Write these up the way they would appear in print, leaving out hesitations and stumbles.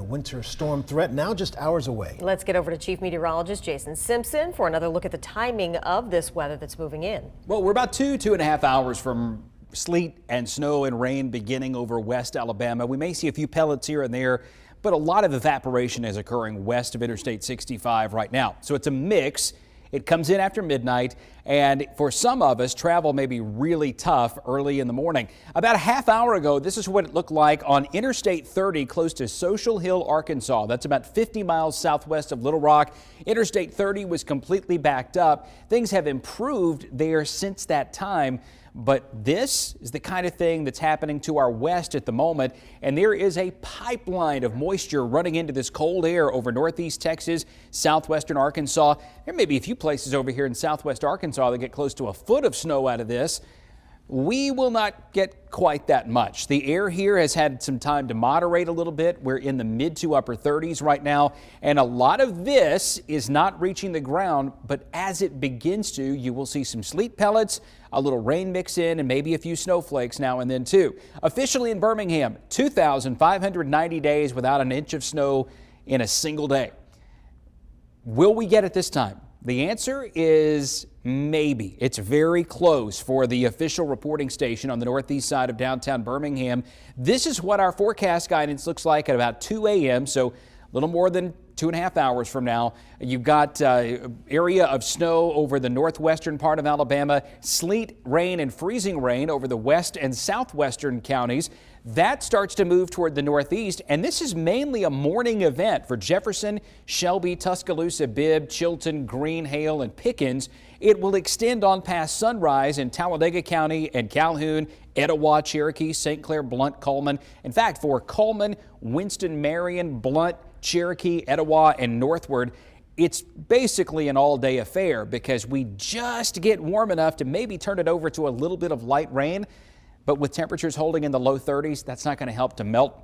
winter storm threat now just hours away. Let's get over to Chief Meteorologist Jason Simpson for another look at the timing of this weather that's moving in. Well, we're about 2.5 hours from sleet and snow and rain beginning over West Alabama. We may see a few pellets here and there, but a lot of evaporation is occurring west of Interstate 65 right now. So it's a mix. It comes in after midnight, and for some of us, travel may be really tough early in the morning. About a half hour ago, this is what it looked like on Interstate 30 close to Social Hill, Arkansas. That's about 50 miles southwest of Little Rock. Interstate 30 was completely backed up. Things have improved there since that time. But this is the kind of thing that's happening to our west at the moment, and there is a pipeline of moisture running into this cold air over northeast Texas, southwestern Arkansas. There may be a few places over here in southwest Arkansas that get close to a foot of snow out of this. We will not get quite that much. The air here has had some time to moderate a little bit. We're in the mid to upper 30s right now, and a lot of this is not reaching the ground, but as it begins to, you will see some sleet pellets, a little rain mix in, and maybe a few snowflakes now and then too. Officially in Birmingham, 2,590 days without an inch of snow in a single day. Will we get it this time? The answer is maybe. It's very close for the official reporting station on the northeast side of downtown Birmingham. This is what our forecast guidance looks like at about 2 a.m., so a little more than 2.5 hours from now. You've got area of snow over the northwestern part of Alabama, sleet, rain, and freezing rain over the west and southwestern counties. That starts to move toward the northeast, and this is mainly a morning event for Jefferson, Shelby, Tuscaloosa, Bibb, Chilton, Green, Hale, and Pickens. It will extend on past sunrise in Talladega County and Calhoun, Etowah, Cherokee, St. Clair, Blount, Coleman. In fact, for Coleman, Winston, Marion, Blount, Cherokee, Etowah, and northward, it's basically an all-day affair because we just get warm enough to maybe turn it over to a little bit of light rain. But with temperatures holding in the low 30s, that's not going to help to melt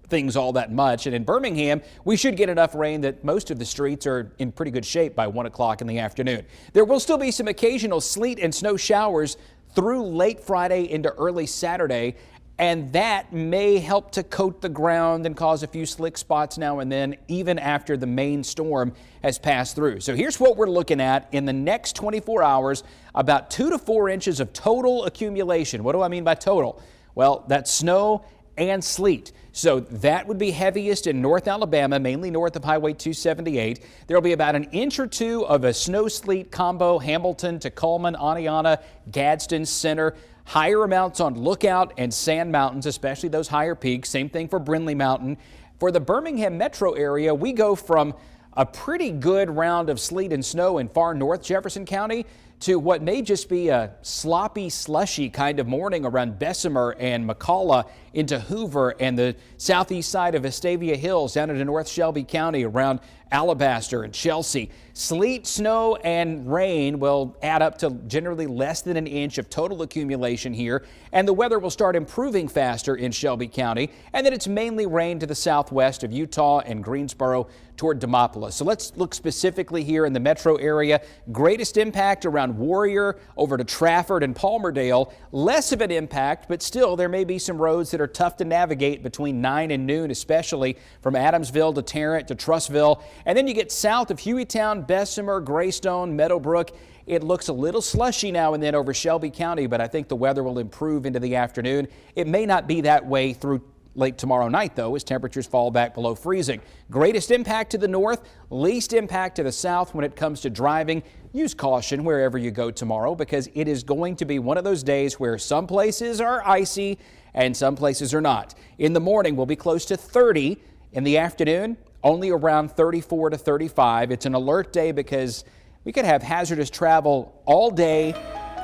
things all that much. And in Birmingham, we should get enough rain that most of the streets are in pretty good shape by 1 o'clock in the afternoon. There will still be some occasional sleet and snow showers through late Friday into early Saturday, and that may help to coat the ground and cause a few slick spots now and then, even after the main storm has passed through. So here's what we're looking at in the next 24 hours, about 2 to 4 inches of total accumulation. What do I mean by total? Well, that's snow and sleet. So that would be heaviest in North Alabama, mainly north of Highway 278. There will be about an inch or two of a snow-sleet combo, Hamilton to Coleman, Aniana, Gadsden, Center. Higher amounts on Lookout and Sand Mountains, especially those higher peaks. Same thing for Brindley Mountain. For the Birmingham metro area, we go from a pretty good round of sleet and snow in far north Jefferson County to what may just be a sloppy, slushy kind of morning around Bessemer and McCalla into Hoover and the southeast side of Vestavia Hills down into North Shelby County around Alabaster and Chelsea. Sleet, snow, and rain will add up to generally less than an inch of total accumulation here, and the weather will start improving faster in Shelby County, and then it's mainly rain to the southwest of Utah and Greensboro toward Demopolis. So let's look specifically here in the metro area. Greatest impact around Warrior over to Trafford and Palmerdale. Less of an impact, but still there may be some roads that are tough to navigate between 9 and noon, especially from Adamsville to Tarrant to Trussville. And then you get south of Hueytown, Bessemer, Greystone, Meadowbrook. It looks a little slushy now and then over Shelby County, but I think the weather will improve into the afternoon. It may not be that way through late tomorrow night, though, as temperatures fall back below freezing. Greatest impact to the north, least impact to the south when it comes to driving. Use caution wherever you go tomorrow because it is going to be one of those days where some places are icy and some places are not. In the morning, we'll be close to 30. In the afternoon, only around 34 to 35. It's an alert day because we could have hazardous travel all day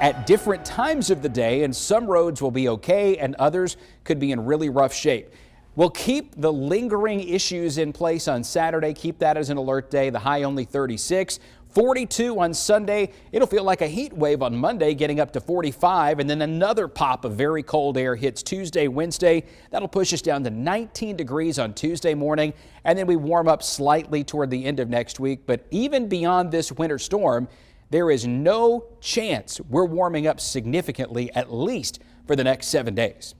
at different times of the day, and some roads will be okay and others could be in really rough shape. We'll keep the lingering issues in place on Saturday. Keep that as an alert day. The high only 36. 42 on Sunday. It'll feel like a heat wave on Monday, getting up to 45, and then another pop of very cold air hits Tuesday, Wednesday. That'll push us down to 19 degrees on Tuesday morning, and then we warm up slightly toward the end of next week. But even beyond this winter storm, there is no chance we're warming up significantly, at least for the next 7 days.